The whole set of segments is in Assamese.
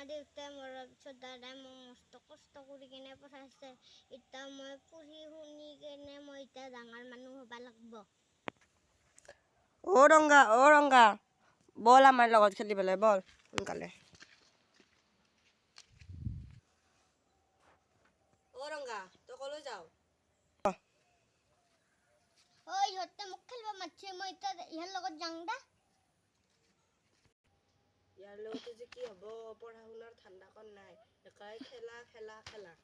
আমাৰ দেউতাই মৰাৰ পিছত দাদাই মোক মস্ত কষ্ট কৰি কিনে পঢ়াইছে। এতিয়া মই পঢ়ি শুনি কিনে মই এতিয়া ডাঙৰ মানুহ হ'ব লাগিব। অ' ৰংগা বল আমাৰ লগত খেলিবলৈ বল সোনকালে। অ' ৰংগা তই কলৈ যাও? ইহঁতে মোক খেলিব মাতিছে, মই এতিয়া ইহঁৰ লগত যাওঁ দা। ইয়াৰ লগতে যে কি হ'ব, পঢ়া শুনাৰ ঠাণ্ডাকণ নাই, একাই খেলা খেলা খেলা।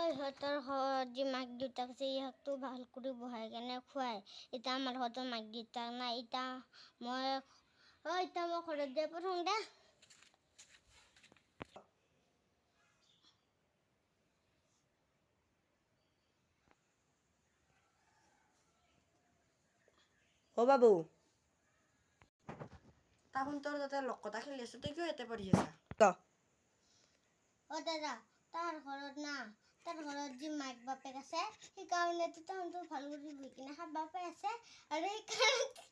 ইহঁতৰ ঘৰত যি মাক দেউতাক আছে ইহঁতটো ভাল কৰি বহাই কেনে খুৱাই। এতিয়া আমাৰ ঘৰতো মাক দেউতাক নাই, এতিয়া মই ঘৰত যাই পঢ়োঁ দে। অ' বাবু তাহোন তোৰ তাতে লকতা খেলি আছো, তই কিয় ইয়াতে পঢ়ি আছা? দাদা তাৰ ঘৰত না, তাৰ ঘৰত যি মাক বাপেক আছে সেইকাৰণে তাহাঁতৰ ভাল কৰি বহি কিনে খাব পাই আছে, আৰু সেইকাৰণে